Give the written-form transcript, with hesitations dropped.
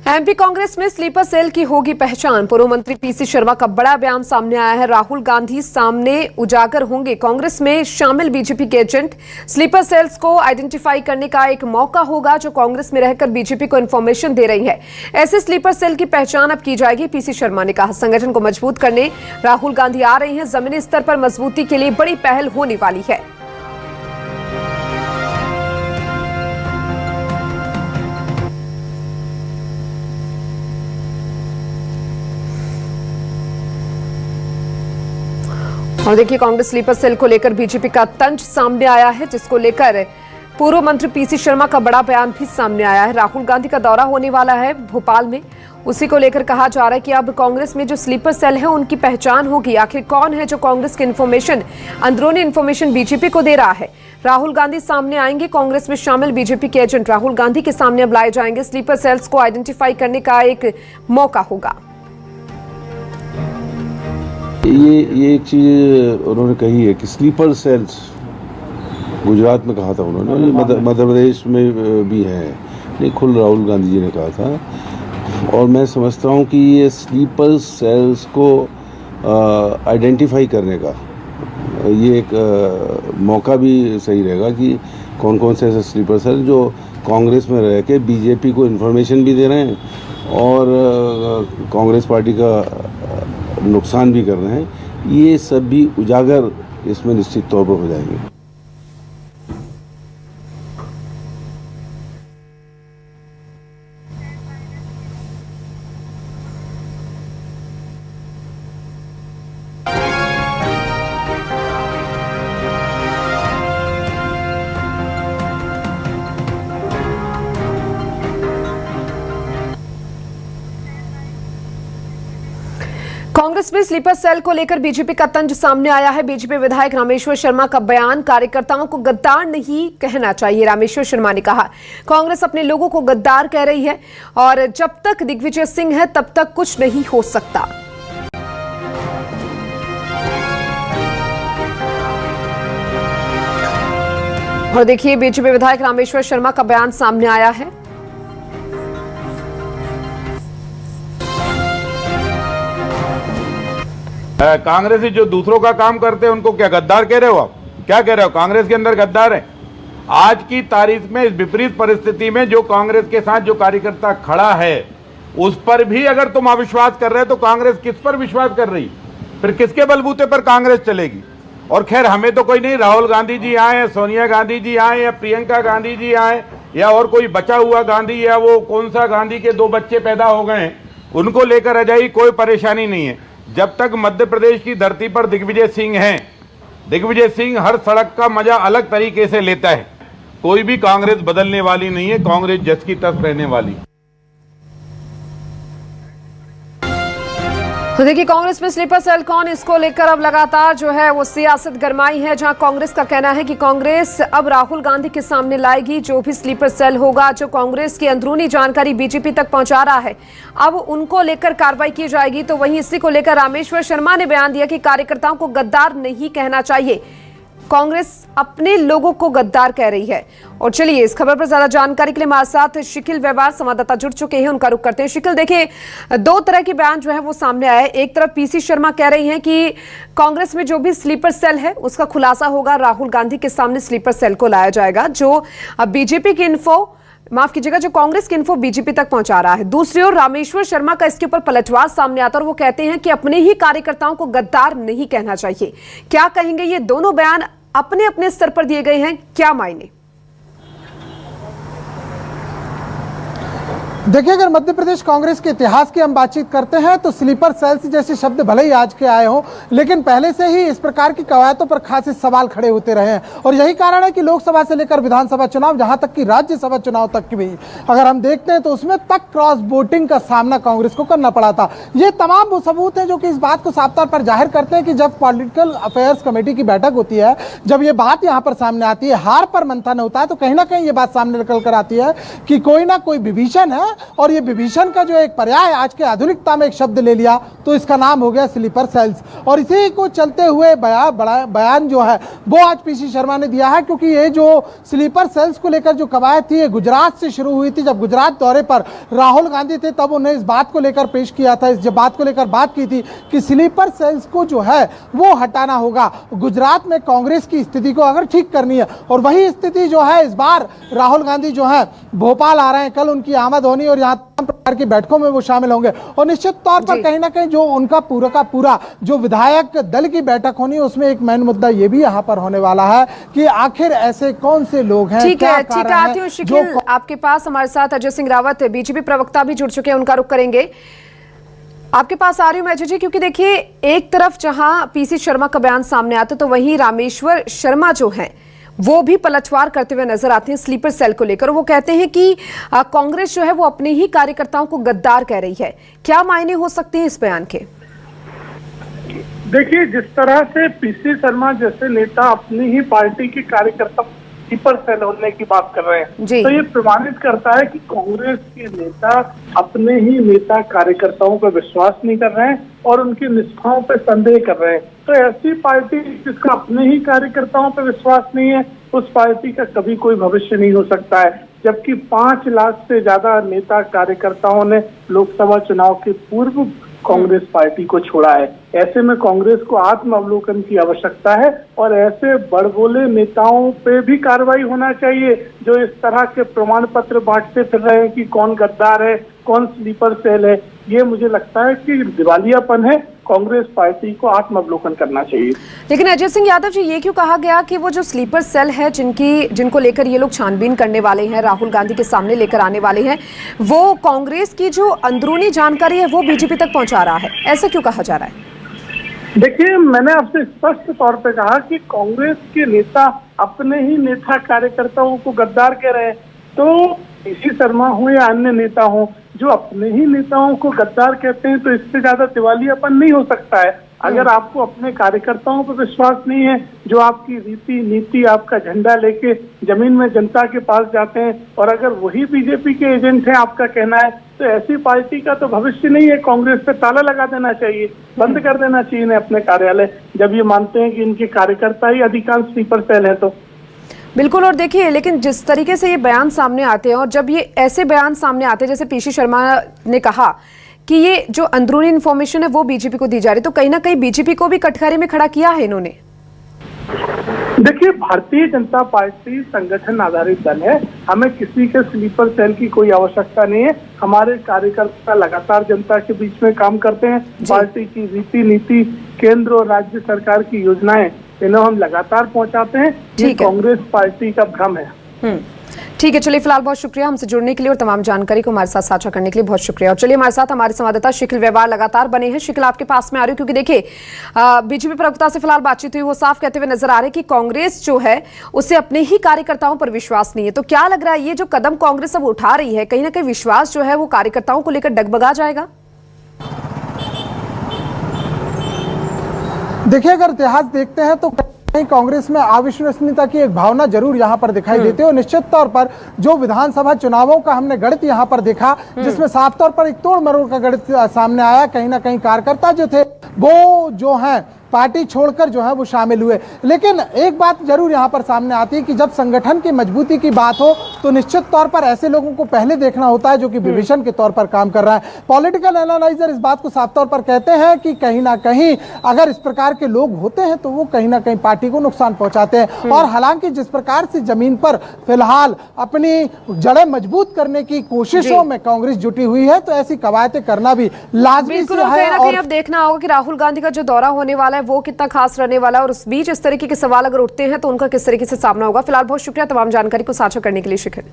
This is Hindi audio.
एमपी कांग्रेस में स्लीपर सेल की होगी पहचान। पूर्व मंत्री पीसी शर्मा का बड़ा बयान सामने आया है। राहुल गांधी सामने उजागर होंगे। कांग्रेस में शामिल बीजेपी के एजेंट। स्लीपर सेल्स को आइडेंटिफाई करने का एक मौका होगा जो कांग्रेस में रहकर बीजेपी को इंफॉर्मेशन दे रही है। ऐसे स्लीपर सेल की पहचान अब की जाएगी। पीसी शर्मा ने कहा, संगठन को मजबूत करने राहुल गांधी आ रहे हैं। जमीनी स्तर पर मजबूती के लिए बड़ी पहल होने वाली है। और देखिए, कांग्रेस स्लीपर सेल को लेकर बीजेपी का तंज सामने आया है, जिसको लेकर पूर्व मंत्री पीसी शर्मा का बड़ा बयान भी सामने आया है। राहुल गांधी का दौरा होने वाला है भोपाल में, उसी को लेकर कहा जा रहा है कि अब कांग्रेस में जो स्लीपर सेल है उनकी पहचान होगी। आखिर कौन है जो कांग्रेस की इंफॉर्मेशन, अंदरूनी इंफॉर्मेशन बीजेपी को दे रहा है। राहुल गांधी सामने आएंगे। कांग्रेस में शामिल बीजेपी के एजेंट राहुल गांधी के सामने अब लाए जाएंगे। स्लीपर सेल्स को आइडेंटिफाई करने का एक मौका होगा। ये एक चीज उन्होंने कही है कि स्लीपर सेल्स, गुजरात में कहा था उन्होंने, मध्य प्रदेश में भी है, नहीं खुद राहुल गांधी जी ने कहा था। और मैं समझता हूँ कि ये स्लीपर सेल्स को आइडेंटिफाई करने का ये एक मौका भी सही रहेगा कि कौन कौन से ऐसे स्लीपर सेल जो कांग्रेस में रह के बीजेपी को इन्फॉर्मेशन भी दे रहे हैं और कांग्रेस पार्टी का नुकसान भी कर रहे हैं। ये सब भी उजागर इसमें निश्चित तौर पर हो जाएंगे। कांग्रेस में स्लीपर सेल को लेकर बीजेपी का तंज सामने आया है। बीजेपी विधायक रामेश्वर शर्मा का बयान, कार्यकर्ताओं को गद्दार नहीं कहना चाहिए। रामेश्वर शर्मा ने कहा, कांग्रेस अपने लोगों को गद्दार कह रही है और जब तक दिग्विजय सिंह है तब तक कुछ नहीं हो सकता। और देखिए, बीजेपी विधायक रामेश्वर शर्मा का बयान सामने आया है। कांग्रेसी जो दूसरों का काम करते हैं उनको क्या गद्दार कह रहे हो आप? क्या कह रहे हो? कांग्रेस के अंदर गद्दार है? आज की तारीख में इस विपरीत परिस्थिति में जो कांग्रेस के साथ जो कार्यकर्ता खड़ा है उस पर भी अगर तुम अविश्वास कर रहे हो तो कांग्रेस किस पर विश्वास कर रही? फिर किसके बलबूते पर कांग्रेस चलेगी? और खैर, हमें तो कोई नहीं, राहुल गांधी जी आए, सोनिया गांधी जी आए, या प्रियंका गांधी जी आए, या और कोई बचा हुआ गांधी, या वो कौन सा गांधी के 2 बच्चे पैदा हो गए हैं, उनको लेकर आ जाएगी, कोई परेशानी नहीं है। जब तक मध्य प्रदेश की धरती पर दिग्विजय सिंह हैं, दिग्विजय सिंह हर सड़क का मजा अलग तरीके से लेता है। कोई भी कांग्रेस बदलने वाली नहीं है, कांग्रेस जस की तस रहने वाली। तो देखिए, कांग्रेस में स्लीपर सेल कौन, इसको लेकर अब लगातार जो है वो सियासत गरमाई है। जहां कांग्रेस का कहना है कि कांग्रेस अब राहुल गांधी के सामने लाएगी जो भी स्लीपर सेल होगा, जो कांग्रेस की अंदरूनी जानकारी बीजेपी तक पहुंचा रहा है, अब उनको लेकर कार्रवाई की जाएगी। तो वहीं इसी को लेकर रामेश्वर शर्मा ने बयान दिया कि कार्यकर्ताओं को गद्दार नहीं कहना चाहिए। कांग्रेस अपने लोगों को गद्दार कह रही है। और चलिए, इस खबर पर ज्यादा जानकारी के लिए हमारे साथ शिकिल व्यवहार संवाददाता जुड़ चुके हैं, उनका रुख करते हैं। शिकिल, देखिए, 2 तरह के बयान जो है वो सामने आए। एक तरफ पीसी शर्मा कह रही हैं कि कांग्रेस में जो भी स्लीपर सेल है उसका खुलासा होगा, राहुल गांधी के सामने स्लीपर सेल को लाया जाएगा, जो बीजेपी की इन्फो, माफ कीजिएगा, जो कांग्रेस की इन्फो बीजेपी तक पहुंचा रहा है। दूसरी ओर रामेश्वर शर्मा का इसके ऊपर पलटवार सामने आता है और वो कहते हैं कि अपने ही कार्यकर्ताओं को गद्दार नहीं कहना चाहिए। क्या कहेंगे? ये दोनों बयान अपने अपने स्तर पर दिए गए हैं, क्या मायने? देखिए, अगर मध्य प्रदेश कांग्रेस के इतिहास की हम बातचीत करते हैं तो स्लीपर सेल्स जैसे शब्द भले ही आज के आए हों, लेकिन पहले से ही इस प्रकार की कवायदों पर खासे सवाल खड़े होते रहे हैं। और यही कारण है कि लोकसभा से लेकर विधानसभा चुनाव, जहां तक कि राज्यसभा चुनाव तक की भी अगर हम देखते हैं तो उसमें तक क्रॉस वोटिंग का सामना कांग्रेस को करना पड़ा था। ये तमाम वो सबूत हैं जो कि इस बात को साफ तौर पर जाहिर करते हैं कि जब पॉलिटिकल अफेयर्स कमेटी की बैठक होती है, जब ये बात यहाँ पर सामने आती है, हार पर मंथन होता है, तो कहीं ना कहीं ये बात सामने निकल कर आती है कि कोई ना कोई विभीषण है और ये विभीषण का जो एक पर्याय आज के आधुनिकता में एक शब्द ले लिया तो इसका नाम हो गया स्लीपर सेल्स। और इसी को चलते हुए बयान जो है वो आज पीसी शर्मा ने दिया है, क्योंकि ये जो स्लीपर सेल्स को लेकर जो कवायद थी ये गुजरात से शुरू हुई थी। जब गुजरात दौरे पर राहुल गांधी थे तब उन्हें इस बात को लेकर पेश किया था, इस बात को लेकर बात की थी कि स्लीपर सेल्स को जो है वो हटाना होगा, गुजरात में कांग्रेस की स्थिति को अगर ठीक करनी है। और वही स्थिति जो है इस बार राहुल गांधी जो है भोपाल आ रहे हैं, कल उनकी आमद होनी और यहाँ तमाम प्रकार की बैठकों में वो शामिल होंगे और निश्चित तौर पर कहीं ना कहीं जो उनका पूरा का पूरा जो विधायक दल की बैठक होनी है उसमें एक मेन मुद्दा ये भी यहाँ पर होने वाला है कि आखिर ऐसे कौन से लोग हैं। ठीक है, आती हूँ शिखिल आपके पास। हमारे साथ अजय सिंह रावत बीजेपी प्रवक्ता भी जुड़ चुके हैं, उनका रुख करेंगे। आपके पास आ रही हूं मैं अजय जी, क्योंकि देखिए एक तरफ जहां पीसी शर्मा का बयान सामने आता तो वहीं रामेश्वर शर्मा जो है वो भी पलटवार करते हुए नजर आते हैं स्लीपर सेल को लेकर। वो कहते हैं कि कांग्रेस जो है वो अपने ही कार्यकर्ताओं को गद्दार कह रही है। क्या मायने हो सकते हैं इस बयान के? देखिए, जिस तरह से पीसी शर्मा जैसे नेता अपनी ही पार्टी के कार्यकर्ता स्लीपर सेल होने की बात कर रहे हैं तो ये प्रमाणित करता है कि कांग्रेस के नेता अपने ही नेता कार्यकर्ताओं पर विश्वास नहीं कर रहे हैं और उनकी निष्ठाओं पर संदेह कर रहे हैं। तो ऐसी पार्टी जिसका अपने ही कार्यकर्ताओं पर विश्वास नहीं है उस पार्टी का कभी कोई भविष्य नहीं हो सकता है। जबकि 5 लाख से ज्यादा नेता कार्यकर्ताओं ने लोकसभा चुनाव के पूर्व कांग्रेस पार्टी को छोड़ा है। ऐसे में कांग्रेस को आत्म अवलोकन की आवश्यकता है और ऐसे बड़बोले नेताओं पे भी कार्रवाई होना चाहिए जो इस तरह के प्रमाण पत्र बांटते फिर रहे हैं कि कौन गद्दार है, कौन स्लीपर सेल है। ये मुझे लगता है कि दिवालियापन है, कांग्रेस पार्टी को आत्म अवलोकन करना चाहिए। लेकिन अजय सिंह यादव जी, ये क्यों कहा गया कि वो जो स्लीपर सेल है जिनको लेकर ये लोग छानबीन करने वाले हैं, राहुल गांधी के सामने लेकर आने वाले हैं, वो कांग्रेस की जो अंदरूनी जानकारी है वो बीजेपी तक पहुंचा रहा है, ऐसा क्यों कहा जा रहा है? देखिए, मैंने आपसे स्पष्ट तौर पे कहा कि कांग्रेस के नेता अपने ही नेता कार्यकर्ताओं को गद्दार कह रहे हैं। तो पीसी शर्मा हो या अन्य नेता हो जो अपने ही नेताओं को गद्दार कहते हैं तो इससे ज्यादा दिवालियापन नहीं हो सकता है। अगर आपको अपने कार्यकर्ताओं पर विश्वास नहीं है, जो आपकी रीति नीति आपका झंडा लेके जमीन में जनता के पास जाते हैं और अगर वही बीजेपी के एजेंट हैं आपका कहना है, तो ऐसी पार्टी का तो भविष्य नहीं है। कांग्रेस पे ताला लगा देना चाहिए, बंद कर देना चाहिए इन्हें अपने कार्यालय, जब ये मानते हैं कि इनके कार्यकर्ता ही अधिकांश स्लीपर सेल है तो। बिल्कुल। और देखिए, लेकिन जिस तरीके से ये बयान सामने आते हैं और जब ये ऐसे बयान सामने आते हैं जैसे पीसी शर्मा ने कहा कि ये जो अंदरूनी इन्फॉर्मेशन है वो बीजेपी को दी जा रही, तो कहीं ना कहीं बीजेपी को भी कटघरे में खड़ा किया है इन्होंने। देखिए, भारतीय जनता पार्टी संगठन आधारित दल है, हमें किसी के स्लीपर सेल की कोई आवश्यकता नहीं है। हमारे कार्यकर्ता लगातार जनता के बीच में काम करते हैं। पार्टी की रीति नीति, केंद्र और राज्य सरकार की योजनाएं इन्हें हम लगातार पहुंचाते हैं। ये कांग्रेस पार्टी का भ्रम है। ठीक है, चलिए फिलहाल बहुत शुक्रिया हमसे जुड़ने के लिए और तमाम जानकारी को हमारे साथ साझा करने के लिए बहुत शुक्रिया। और चलिए हमारे साथ हमारे संवाददाता शिखिल व्यवहार लगातार बने हैं। शिखिल, आपके पास में आ रही हूँ क्योंकि देखिए बीजेपी प्रवक्ता से फिलहाल बातचीत हुई, वो साफ कहते हुए नजर आ रहे हैं कि कांग्रेस जो है उसे अपने ही कार्यकर्ताओं पर विश्वास नहीं है। तो क्या लग रहा है ये जो कदम कांग्रेस अब उठा रही है, कहीं ना कहीं विश्वास जो है वो कार्यकर्ताओं को लेकर डगमगा जाएगा? देखिए, अगर इतिहास देखते हैं तो कांग्रेस में अविश्वसनीयता की एक भावना जरूर यहाँ पर दिखाई देती है और निश्चित तौर पर जो विधानसभा चुनावों का हमने गणित यहाँ पर देखा जिसमें साफ तौर पर एक तोड़ मरोड़ का गणित सामने आया। कहीं ना कहीं कार्यकर्ता जो थे वो जो है पार्टी छोड़कर जो है वो शामिल हुए। लेकिन एक बात जरूर यहाँ पर सामने आती है कि जब संगठन की मजबूती की बात हो तो निश्चित तौर पर ऐसे लोगों को पहले देखना होता है जो कि विभीषण के तौर पर काम कर रहा है। पॉलिटिकल एनालाइजर इस बात को साफ तौर पर कहते हैं कि कहीं ना कहीं अगर इस प्रकार के लोग होते हैं तो वो कहीं ना कहीं पार्टी को नुकसान पहुंचाते हैं। और हालांकि जिस प्रकार से जमीन पर फिलहाल अपनी जड़ें मजबूत करने की कोशिशों में कांग्रेस जुटी हुई है तो ऐसी कवायतें करना भी लाजमी है। और अब देखना होगा कि राहुल गांधी का जो दौरा होने वाला है वो कितना खास रहने वाला है और उस बीच इस तरीके के सवाल अगर उठते हैं तो उनका किस तरीके से सामना होगा। फिलहाल बहुत शुक्रिया तमाम जानकारी को साझा करने के लिए शिखिल।